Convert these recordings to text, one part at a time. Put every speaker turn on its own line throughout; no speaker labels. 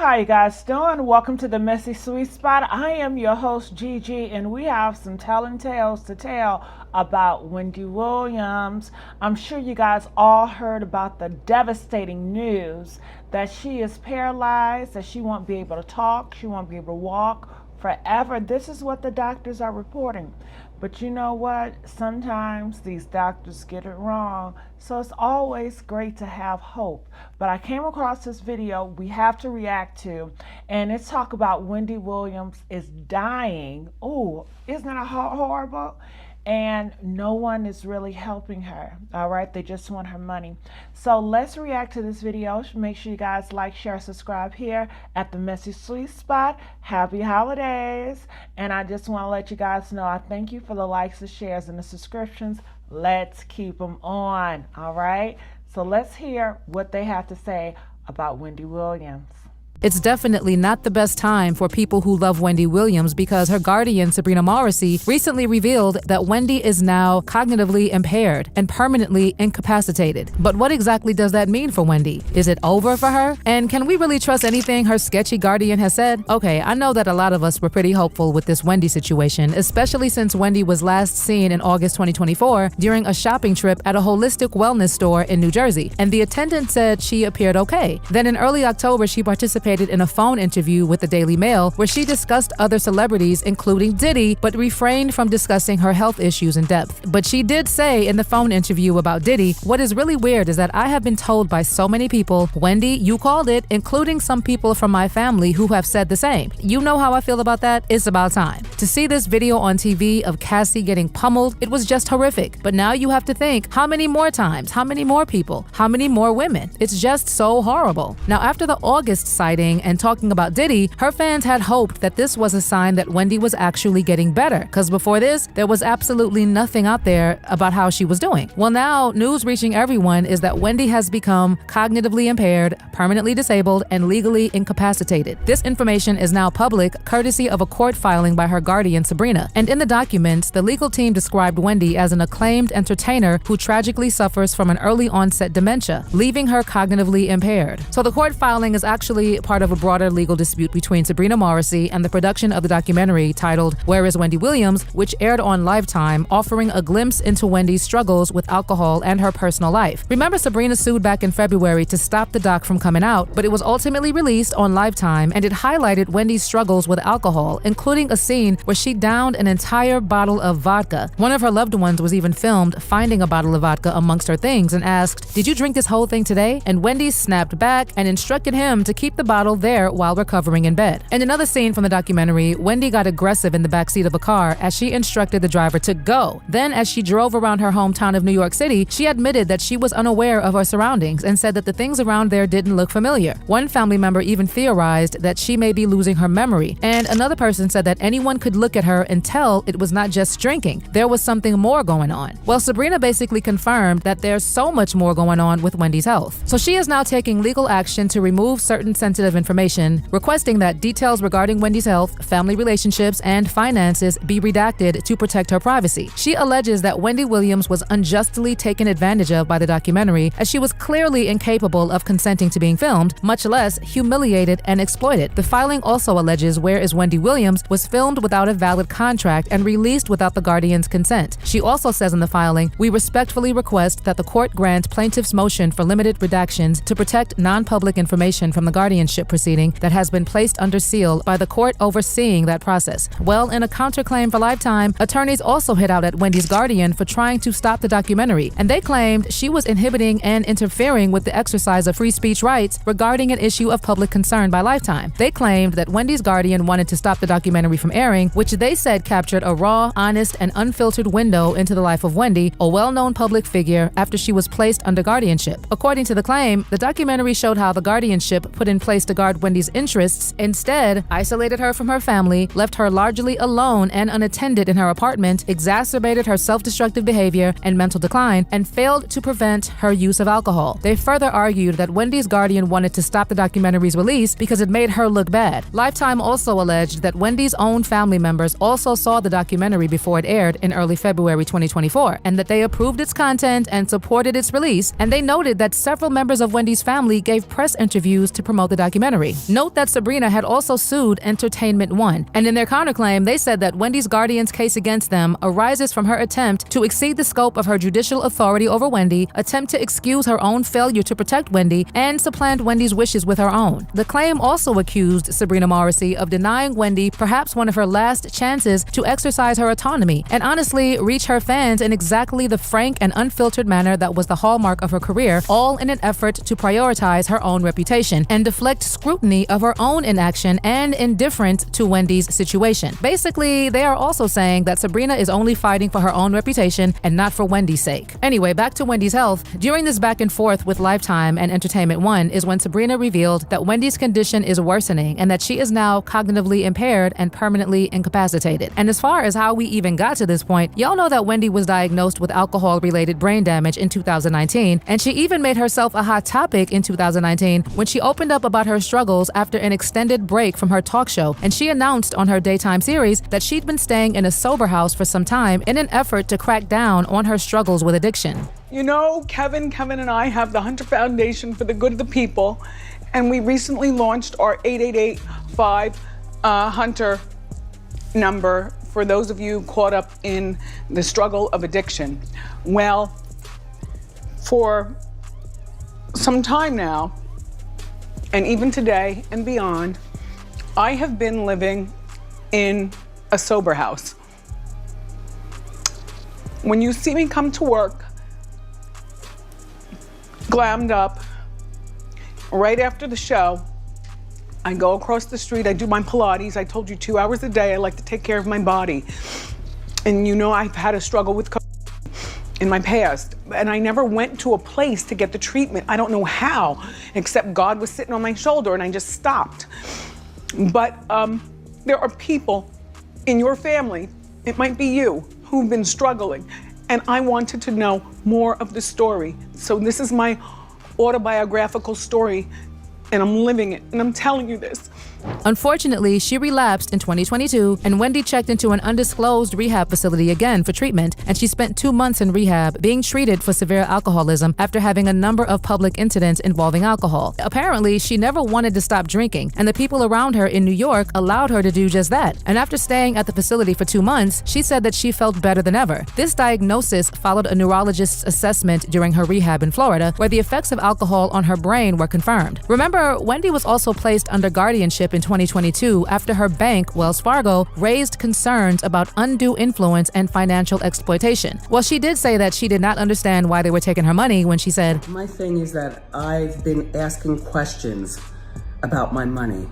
how you guys doing? Welcome to the Messy Sweet Spot. I am your host Gigi, and we have some telling tales to tell about Wendy Williams. I'm sure you guys all heard about the devastating news that she is paralyzed, that she won't be able to talk, she won't be able to walk forever. This is what the doctors are reporting. But you know what? Sometimes these doctors get it wrong. So it's always great to have hope. But I came across this video we have to react to, and it's talk about Wendy Williams is dying. Oh, isn't that horrible? And no one is really helping her. All right, they just want her money. So let's react to this video. Make sure you guys like, share, subscribe here at the Messy Sweet Spot. Happy holidays. And I just want to let you guys know I thank you for the likes, the shares, and the subscriptions. Let's keep them on. All right, so let's hear what they have to say about Wendy Williams.
It's definitely not the best time for people who love Wendy Williams because her guardian, Sabrina Morrissey, recently revealed that Wendy is now cognitively impaired and permanently incapacitated. But what exactly does that mean for Wendy? Is it over for her? And can we really trust anything her sketchy guardian has said? Okay, I know that a lot of us were pretty hopeful with this Wendy situation, especially since Wendy was last seen in August 2024 during a shopping trip at a holistic wellness store in New Jersey, and the attendant said she appeared okay. Then in early October, she participated in a phone interview with the Daily Mail where she discussed other celebrities, including Diddy, but refrained from discussing her health issues in depth. But she did say in the phone interview about Diddy, what is really weird is that I have been told by so many people, Wendy, you called it, including some people from my family who have said the same. You know how I feel about that? It's about time. To see this video on TV of Cassie getting pummeled, it was just horrific. But now you have to think, how many more times? How many more people? How many more women? It's just so horrible. Now, after the August sighting and talking about Diddy, her fans had hoped that this was a sign that Wendy was actually getting better, because before this, there was absolutely nothing out there about how she was doing. Well, now, news reaching everyone is that Wendy has become cognitively impaired, permanently disabled, and legally incapacitated. This information is now public, courtesy of a court filing by her guardian, Sabrina. And in the documents, the legal team described Wendy as an acclaimed entertainer who tragically suffers from an early onset dementia, leaving her cognitively impaired. So the court filing is actually part of a broader legal dispute between Sabrina Morrissey and the production of the documentary titled Where is Wendy Williams, which aired on Lifetime, offering a glimpse into Wendy's struggles with alcohol and her personal life. Remember, Sabrina sued back in February to stop the doc from coming out, but it was ultimately released on Lifetime, and it highlighted Wendy's struggles with alcohol, including a scene where she downed an entire bottle of vodka. One of her loved ones was even filmed finding a bottle of vodka amongst her things and asked, "Did you drink this whole thing today?" And Wendy snapped back and instructed him to keep the bottle there while recovering in bed. In another scene from the documentary, Wendy got aggressive in the backseat of a car as she instructed the driver to go. Then, as she drove around her hometown of New York City, she admitted that she was unaware of her surroundings and said that the things around there didn't look familiar. One family member even theorized that she may be losing her memory, and another person said that anyone could look at her and tell it was not just drinking. There was something more going on. Well, Sabrina basically confirmed that there's so much more going on with Wendy's health. So she is now taking legal action to remove certain sensitive information, requesting that details regarding Wendy's health, family relationships, and finances be redacted to protect her privacy. She alleges that Wendy Williams was unjustly taken advantage of by the documentary, as she was clearly incapable of consenting to being filmed, much less humiliated and exploited. The filing also alleges Where is Wendy Williams was filmed without a valid contract and released without the guardian's consent. She also says in the filing, "We respectfully request that the court grant plaintiff's motion for limited redactions to protect non-public information from the guardianship proceeding that has been placed under seal by the court overseeing that process." Well, in a counterclaim for Lifetime, attorneys also hit out at Wendy's guardian for trying to stop the documentary, and they claimed she was inhibiting and interfering with the exercise of free speech rights regarding an issue of public concern by Lifetime. They claimed that Wendy's guardian wanted to stop the documentary from airing, which they said captured a raw, honest, and unfiltered window into the life of Wendy, a well-known public figure, after she was placed under guardianship. According to the claim, the documentary showed how the guardianship put in place to guard Wendy's interests instead isolated her from her family, left her largely alone and unattended in her apartment, exacerbated her self-destructive behavior and mental decline, and failed to prevent her use of alcohol. They further argued that Wendy's guardian wanted to stop the documentary's release because it made her look bad. Lifetime also alleged that Wendy's own family members also saw the documentary before it aired in early February 2024, and that they approved its content and supported its release, and they noted that several members of Wendy's family gave press interviews to promote the documentary. documentary. Note that Sabrina had also sued Entertainment One, and in their counterclaim, they said that Wendy's guardian's case against them arises from her attempt to exceed the scope of her judicial authority over Wendy, attempt to excuse her own failure to protect Wendy, and supplant Wendy's wishes with her own. The claim also accused Sabrina Morrissey of denying Wendy perhaps one of her last chances to exercise her autonomy and honestly reach her fans in exactly the frank and unfiltered manner that was the hallmark of her career, all in an effort to prioritize her own reputation and deflect scrutiny of her own inaction and indifference to Wendy's situation. Basically, they are also saying that Sabrina is only fighting for her own reputation and not for Wendy's sake. Anyway, back to Wendy's health. During this back and forth with Lifetime and Entertainment One is when Sabrina revealed that Wendy's condition is worsening and that she is now cognitively impaired and permanently incapacitated. And as far as how we even got to this point, y'all know that Wendy was diagnosed with alcohol-related brain damage in 2019, and she even made herself a hot topic in 2019 when she opened up about her struggles after an extended break from her talk show, and she announced on her daytime series that she'd been staying in a sober house for some time in an effort to crack down on her struggles with addiction.
You know, Kevin and I have the Hunter Foundation for the Good of the People, and we recently launched our 888-5-HUNTER number for those of you caught up in the struggle of addiction. Well, for some time now, and even today and beyond, I have been living in a sober house. When you see me come to work, glammed up, right after the show, I go across the street, I do my Pilates. I told you 2 hours a day, I like to take care of my body. And you know I've had a struggle with in my past, and I never went to a place to get the treatment. I don't know how, except God was sitting on my shoulder and I just stopped. But there are people in your family, it might be you, who've been struggling, and I wanted to know more of the story. So this is my autobiographical story, and I'm living it, and I'm telling you this.
Unfortunately, she relapsed in 2022, and Wendy checked into an undisclosed rehab facility again for treatment, and she spent 2 months in rehab being treated for severe alcoholism after having a number of public incidents involving alcohol. Apparently, she never wanted to stop drinking, and the people around her in New York allowed her to do just that. And after staying at the facility for 2 months, she said that she felt better than ever. This diagnosis followed a neurologist's assessment during her rehab in Florida, where the effects of alcohol on her brain were confirmed. Remember, Wendy was also placed under guardianship in 2022 after her bank, Wells Fargo, raised concerns about undue influence and financial exploitation. Well, she did say that she did not understand why they were taking her money when she said,
"My thing is that I've been asking questions about my money.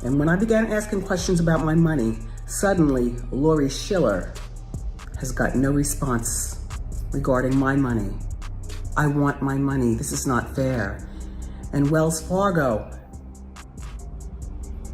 And when I began asking questions about my money, suddenly Lori Schiller has got no response regarding my money. I want my money. This is not fair. And Wells Fargo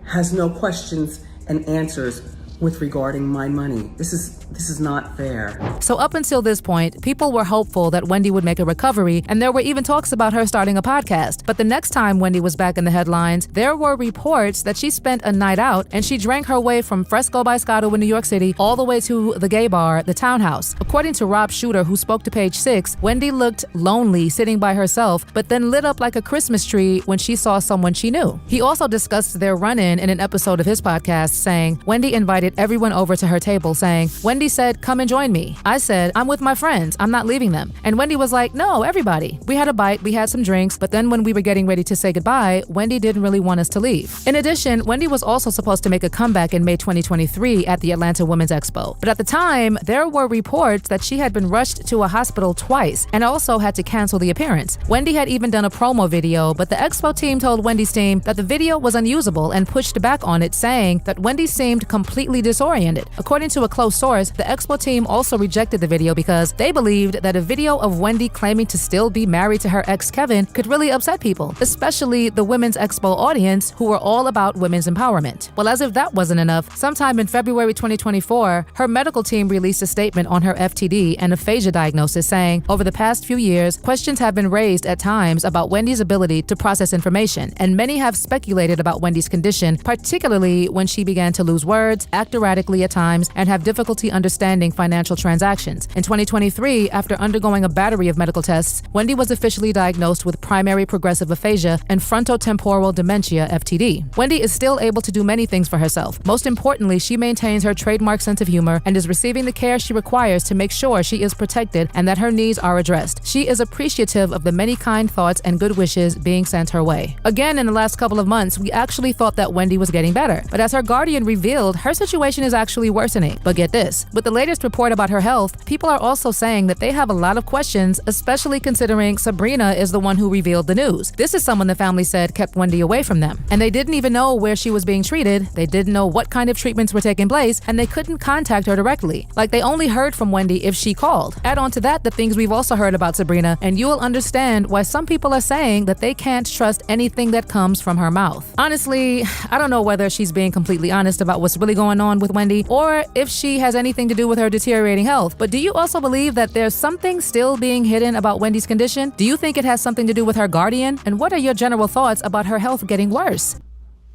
has no questions and answers with regarding my money. This is not fair."
So up until this point, people were hopeful that Wendy would make a recovery, and there were even talks about her starting a podcast. But the next time Wendy was back in the headlines, there were reports that she spent a night out and she drank her way from Fresco by Scotto in New York City all the way to the gay bar, the Townhouse. According to Rob Shooter, who spoke to Page 6, Wendy looked lonely sitting by herself, but then lit up like a Christmas tree when she saw someone she knew. He also discussed their run-in in an episode of his podcast, saying, Wendy invited everyone over to her table, saying, "Wendy said, come and join me. I said, I'm with my friends. I'm not leaving them." And Wendy was like, "No, everybody." We had a bite, we had some drinks, but then when we were getting ready to say goodbye, Wendy didn't really want us to leave. In addition, Wendy was also supposed to make a comeback in May 2023 at the Atlanta Women's Expo. But at the time, there were reports that she had been rushed to a hospital twice and also had to cancel the appearance. Wendy had even done a promo video, but the Expo team told Wendy's team that the video was unusable and pushed back on it, saying that Wendy seemed completely disoriented. According to a close source, the Expo team also rejected the video because they believed that a video of Wendy claiming to still be married to her ex Kevin could really upset people, especially the Women's Expo audience who were all about women's empowerment. Well, as if that wasn't enough, sometime in February 2024, her medical team released a statement on her FTD and aphasia diagnosis, saying, over the past few years, questions have been raised at times about Wendy's ability to process information, and many have speculated about Wendy's condition, particularly when she began to lose words, act act erratically at times and have difficulty understanding financial transactions. In 2023, after undergoing a battery of medical tests, Wendy was officially diagnosed with primary progressive aphasia and frontotemporal dementia (FTD). Wendy is still able to do many things for herself. Most importantly, she maintains her trademark sense of humor and is receiving the care she requires to make sure she is protected and that her needs are addressed. She is appreciative of the many kind thoughts and good wishes being sent her way. Again, in the last couple of months, we actually thought that Wendy was getting better, but as her guardian revealed, her situation is actually worsening. But get this, with the latest report about her health, people are also saying that they have a lot of questions, especially considering Sabrina is the one who revealed the news. This is someone the family said kept Wendy away from them, and they didn't even know where she was being treated, they didn't know what kind of treatments were taking place, and they couldn't contact her directly. Like, they only heard from Wendy if she called. Add on to that the things we've also heard about Sabrina, and you will understand why some people are saying that they can't trust anything that comes from her mouth. Honestly, I don't know whether she's being completely honest about what's really going on with Wendy, or if she has anything to do with her deteriorating health. But do you also believe that there's something still being hidden about Wendy's condition? Do you think it has something to do with her guardian? And what are your general thoughts about her health getting worse?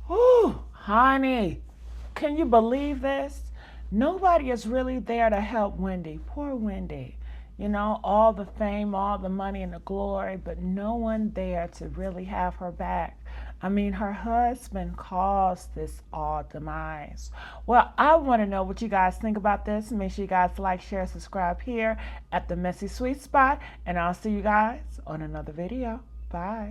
Ooh, honey, can you believe this? Nobody is really there to help Wendy. Poor Wendy. You know, all the fame, all the money and the glory, but no one there to really have her back. I mean, her husband caused this all demise. Well, I want to know what you guys think about this. Make sure you guys like, share, subscribe here at the Messy Sweet Spot, and I'll see you guys on another video. Bye.